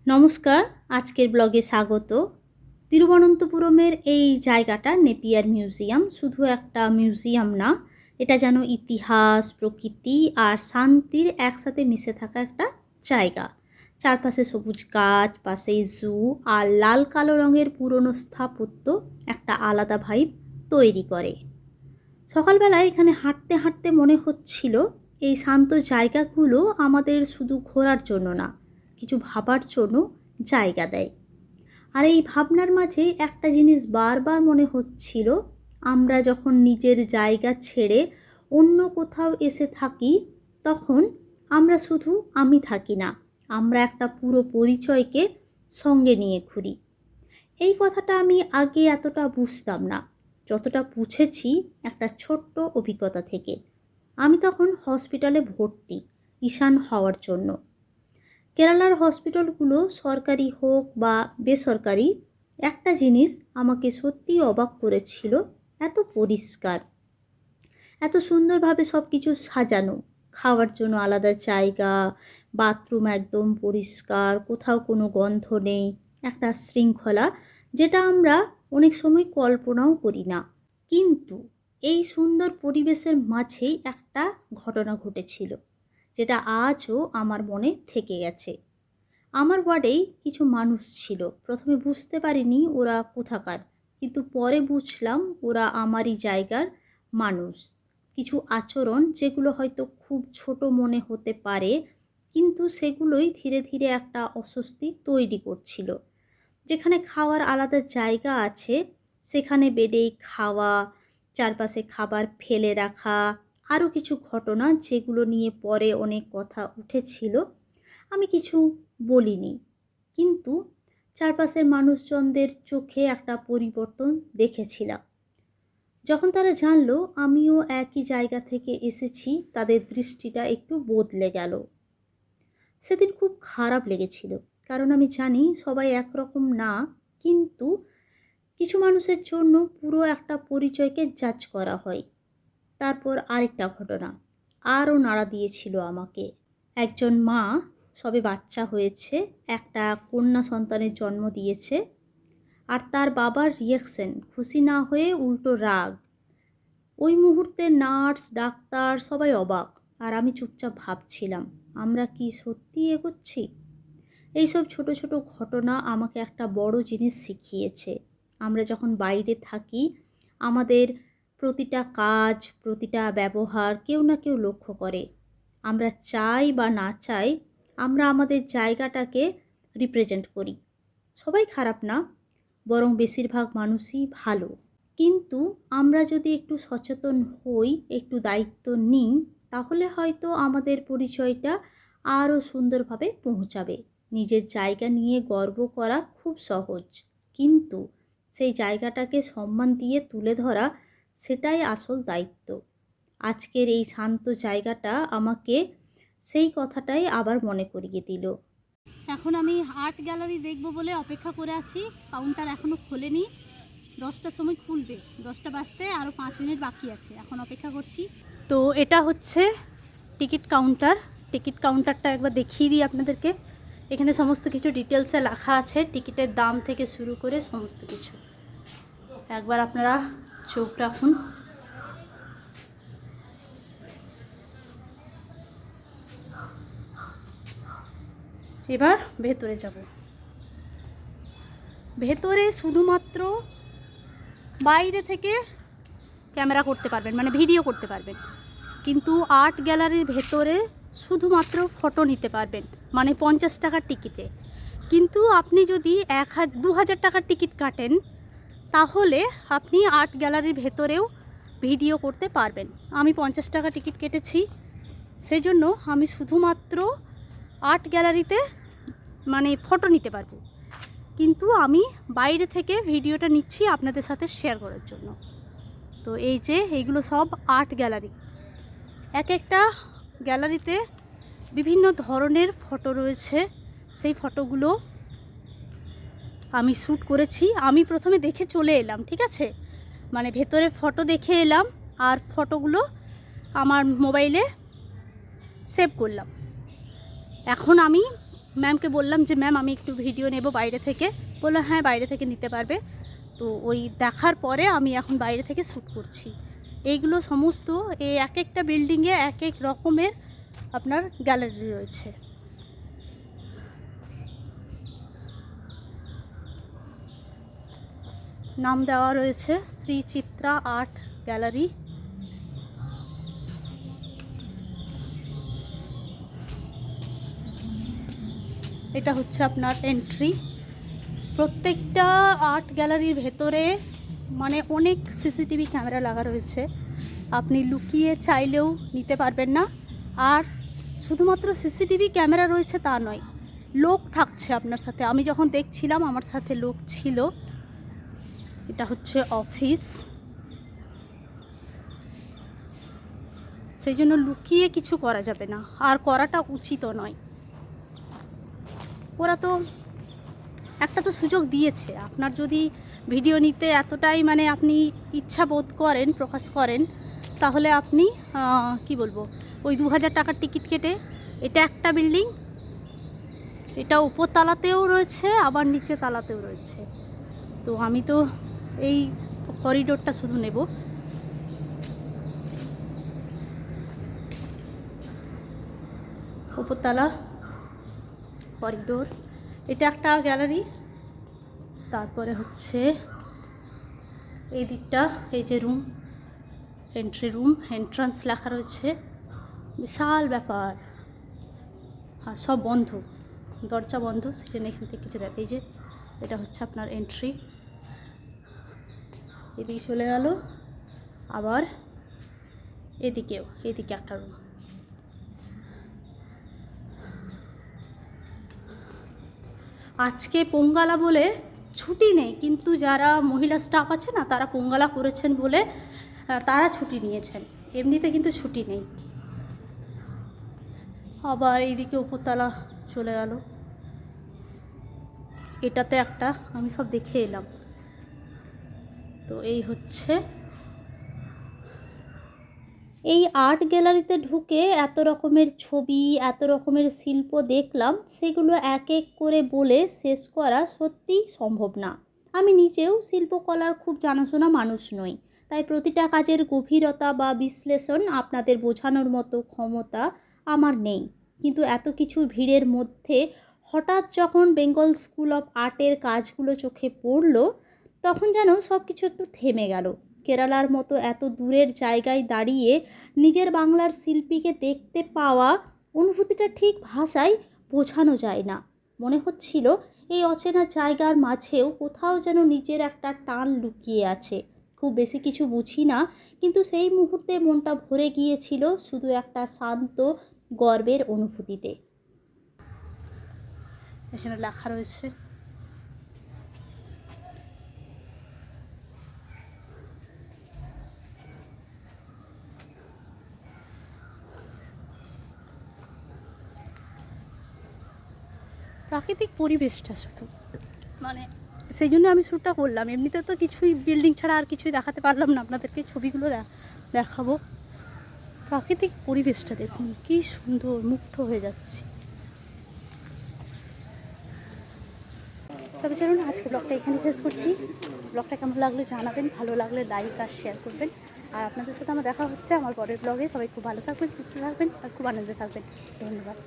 নমস্কার, আজকের ব্লগে স্বাগত। তিরুবনন্তপুরমের এই জায়গাটা নেপিয়ার মিউজিয়াম শুধু একটা মিউজিয়াম না, এটা যেন ইতিহাস, প্রকৃতি আর শান্তির একসাথে মিশে থাকা একটা জায়গা। চারপাশে সবুজ গাছ, পাশেই জু আর লাল কালো রঙের পুরনো স্থাপত্য একটা আলাদা ভাইব তৈরি করে। সকালবেলায় এখানে হাঁটতে হাঁটতে মনে হচ্ছিল এই শান্ত জায়গাগুলো আমাদের শুধু ঘোরার জন্য না, কিছু ভাবার জন্য জায়গা দেয়। আর এই ভাবনার মাঝে একটা জিনিস বারবার মনে হচ্ছিল, আমরা যখন নিজের জায়গা ছেড়ে অন্য কোথাও এসে থাকি, তখন আমরা শুধু আমি থাকি না, আমরা একটা পুরো পরিচয়কে সঙ্গে নিয়ে ঘুরি। এই কথাটা আমি আগে এতটা বুঝতাম না, যতটা বুঝেছি একটা ছোট্ট অভিজ্ঞতা থেকে। আমি তখন হসপিটালে ভর্তি ঈশান হওয়ার জন্য। কেরালার হসপিটালগুলো সরকারি হোক বা বেসরকারি, একটা জিনিস আমাকে সত্যি অবাক করেছিল, এত পরিষ্কার, এত সুন্দরভাবে সব কিছু সাজানো, খাওয়ার জন্য আলাদা জায়গা, বাথরুম একদম পরিষ্কার, কোথাও কোনো গন্ধ নেই, একটা শৃঙ্খলা যেটা আমরা অনেক সময় কল্পনাও করি না। কিন্তু এই সুন্দর পরিবেশের মাঝেই একটা ঘটনা ঘটেছিল, যেটা আজও আমার মনে থেকে গেছে। আমার ওয়ার্ডেই কিছু মানুষ ছিল, প্রথমে বুঝতে পারিনি ওরা কোথাকার, কিন্তু পরে বুঝলাম ওরা আমারই জায়গার মানুষ। কিছু আচরণ যেগুলো হয়তো খুব ছোট মনে হতে পারে, কিন্তু সেগুলোই ধীরে ধীরে একটা অস্বস্তি তৈরি করছিল। যেখানে খাওয়ার আলাদা জায়গা আছে, সেখানে বেডেই খাওয়া, চারপাশে খাবার ফেলে রাখা, আরও কিছু ঘটনা যেগুলো নিয়ে পরে অনেক কথা উঠেছিল। আমি কিছু বলিনি, কিন্তু চারপাশের মানুষজনদের চোখে একটা পরিবর্তন দেখেছিলাম। যখন তারা জানলো আমিও একই জায়গা থেকে এসেছি, তাদের দৃষ্টিটা একটু বদলে গেল। সেদিন খুব খারাপ লেগেছিল, কারণ আমি জানি সবাই একরকম না, কিন্তু কিছু মানুষের জন্য পুরো একটা পরিচয়কে জাজ করা হয়। তারপর আরেকটা ঘটনা আরও নাড়া দিয়েছিল আমাকে। একজন মা, সবে বাচ্চা হয়েছে, একটা কন্যা সন্তানের জন্ম দিয়েছে, আর তার বাবার রিয়াকশন খুশি না হয়ে উল্টো রাগ। ওই মুহূর্তে নার্স, ডাক্তার সবাই অবাক, আর আমি চুপচাপ ভাবছিলাম, আমরা কি সত্যি এগোচ্ছি? এইসব ছোট ছোট ঘটনা আমাকে একটা বড় জিনিস শিখিয়েছে। আমরা যখন বাইরে থাকি, আমাদের প্রতিটা কাজ, প্রতিটা ব্যবহার কেউ না কেউ লক্ষ্য করে। আমরা চাই বা না চাই, আমরা আমাদের জায়গাটাকে রিপ্রেজেন্ট করি। সবাই খারাপ না, বরং বেশিরভাগ মানুষই ভালো। কিন্তু আমরা যদি একটু সচেতন হই, একটু দায়িত্ব নিই, তাহলে হয়তো আমাদের পরিচয়টা আরও সুন্দরভাবে পৌঁছাবে। নিজের জায়গা নিয়ে গর্ব করা খুব সহজ, কিন্তু সেই জায়গাটাকে সম্মান দিয়ে তুলে ধরা, সেটাই আসল দায়িত্ব। আজকের এই শান্ত জায়গাটা আমাকে সেই কথাটাই আবার মনে করিয়ে দিল। এখন আমি আর্ট গ্যালারি দেখব বলে অপেক্ষা করে আছি। কাউন্টার এখনও খোলেনি, 10টার সময় খুলবে, 10টা বাজতে আরও 5 মিনিট বাকি আছে, এখন অপেক্ষা করছি। তো এটা হচ্ছে টিকিট কাউন্টার। টিকিট কাউন্টারটা একবার দেখিয়ে দিই আপনাদেরকে। এখানে সমস্ত কিছু ডিটেলসে লেখা আছে, টিকিটের দাম থেকে শুরু করে সমস্ত কিছু। একবার আপনারা চোখ রাখুন। এবার ভেতরে যাব। ভেতরে শুধুমাত্র বাইরে থেকে ক্যামেরা করতে পারবেন, মানে ভিডিও করতে পারবেন, কিন্তু আর্ট গ্যালারির ভেতরে শুধুমাত্র ফটো নিতে পারবেন, মানে 50 টাকার টিকিটে। কিন্তু আপনি যদি 2,000 টাকার টিকিট কাটেন, তাহলে আপনি আর্ট গ্যালারির ভেতরেও ভিডিও করতে পারবেন। আমি 50 টাকা টিকিট কেটেছি, সেই জন্য আমি শুধুমাত্র আর্ট গ্যালারিতে মানে ফটো নিতে পারবো, কিন্তু আমি বাইরে থেকে ভিডিওটা নিচ্ছি আপনাদের সাথে শেয়ার করার জন্য। তো এই যে এইগুলো সব আর্ট গ্যালারি। এক একটা গ্যালারিতে বিভিন্ন ধরনের ফটো রয়েছে, সেই ফটোগুলো আমি শ্যুট করেছি। আমি প্রথমে দেখে চলে এলাম, ঠিক আছে, মানে ভেতরে ফটো দেখে এলাম, আর ফটোগুলো আমার মোবাইলে সেভ করলাম। এখন আমি ম্যামকে বললাম যে ম্যাম আমি একটু ভিডিও নেব বাইরে থেকে, বললো হ্যাঁ বাইরে থেকে নিতে পারবে। তো ওই দেখার পরে আমি এখন বাইরে থেকে শ্যুট করছি। এইগুলো সমস্ত এই এক একটা বিল্ডিংয়ে এক এক রকমের আপনার গ্যালারি রয়েছে। নাম দেওয়া রয়েছে শ্রী চিত্রা আর্ট গ্যালারি। এটা হচ্ছে আপনার এন্ট্রি। প্রত্যেকটা আর্ট গ্যালারির ভেতরে মানে অনেক সিসিটিভি ক্যামেরা লাগা রয়েছে, আপনি লুকিয়ে চাইলেও নিতে পারবেন না। আর শুধুমাত্র সিসিটিভি ক্যামেরা রয়েছে তা নয়, লোক থাকছে আপনার সাথে। আমি যখন দেখছিলাম আমার সাথে লোক ছিল। এটা হচ্ছে অফিস, সেই জন্য লুকিয়ে কিছু করা যাবে না, আর করাটা উচিতও নয়। ওরা তো একটা তো সুযোগ দিয়েছে, আপনার যদি ভিডিও নিতে এতটাই মানে আপনি ইচ্ছা বোধ করেন, প্রকাশ করেন, তাহলে আপনি কি বলবো, ওই 2000 টাকার টিকিট কেটে, এটা একটা বিল্ডিং, এটা উপর তালাতেও রয়েছে আবার নিচে তালাতেও রয়েছে। তো আমি তো এই করিডোরটা শুধু নেব। উপরতলা করিডোর, এটা একটা গ্যালারি। তারপরে হচ্ছে এই দিকটা, এই যে রুম, এন্ট্রি রুম, এন্ট্রান্স লেখা রয়েছে, বিশাল ব্যাপার। হ্যাঁ সব বন্ধ, দরজা বন্ধ, সেজন্য এখান থেকে কিছু দেখ। এই যে এটা হচ্ছে আপনার এন্ট্রি, এদিকে চলে গেল, আবার এদিকেও, এদিকে একটা রুম। আজকে পোঙ্গালা বলে ছুটি নেই, কিন্তু যারা মহিলা স্টাফ আছে না, তারা পোঙ্গালা করেছেন বলে তারা ছুটি নিয়েছেন, এমনিতে কিন্তু ছুটি নেই। আবার এইদিকে উপরতলা চলে গেল, এটাতে একটা আমি সব দেখে এলাম। তো এই হচ্ছে এই আর্ট গ্যালারিতে ঢুকে এত রকমের ছবি, এত রকমের শিল্প দেখলাম, সেগুলো এক এক করে বলে শেষ করা সত্যিই সম্ভব না। আমি নিজেও শিল্পকলার খুব জানাশোনা মানুষ নই, তাই প্রতিটা কাজের গভীরতা বা বিশ্লেষণ আপনাদের বোঝানোর মতো ক্ষমতা আমার নেই। কিন্তু এত কিছু ভিড়ের মধ্যে হঠাৎ যখন বেঙ্গল স্কুল অফ আর্টের কাজগুলো চোখে পড়ল, তখন যেন সব কিছু একটু থেমে গেল। কেরালার মতো এত দূরের জায়গায় দাঁড়িয়ে নিজের বাংলার শিল্পীকে দেখতে পাওয়া অনুভূতিটা ঠিক ভাষায় বোঝানো যায় না। মনে হচ্ছিল এই অচেনা জায়গার মাঝেও কোথাও যেন নিজের একটা টান লুকিয়ে আছে। খুব বেশি কিছু বুঝি না, কিন্তু সেই মুহূর্তে মনটা ভরে গিয়েছিল শুধু একটা শান্ত গর্বের অনুভূতিতে। এখানে লেখা রয়েছে প্রাকৃতিক পরিবেশটা শুধু, মানে সেই জন্য আমি শ্যুটটা করলাম। এমনিতে তো কিছুই বিল্ডিং ছাড়া আর কিছুই দেখাতে পারলাম না আপনাদেরকে, ছবিগুলো দেখাবো। প্রাকৃতিক পরিবেশটা দেখুন কি সুন্দর, মুগ্ধ হয়ে যাচ্ছি। তবে চলুন আজকে ব্লগটা এখানে শেষ করছি। ব্লগটা কেমন লাগলো জানাবেন, ভালো লাগলে লাইক আর শেয়ার করবেন। আর আপনাদের সাথে আমার দেখা হচ্ছে আমার পরের ব্লগে। সবাই খুব ভালো থাকবেন, সুস্থ থাকবেন আর খুব আনন্দে থাকবেন। ধন্যবাদ।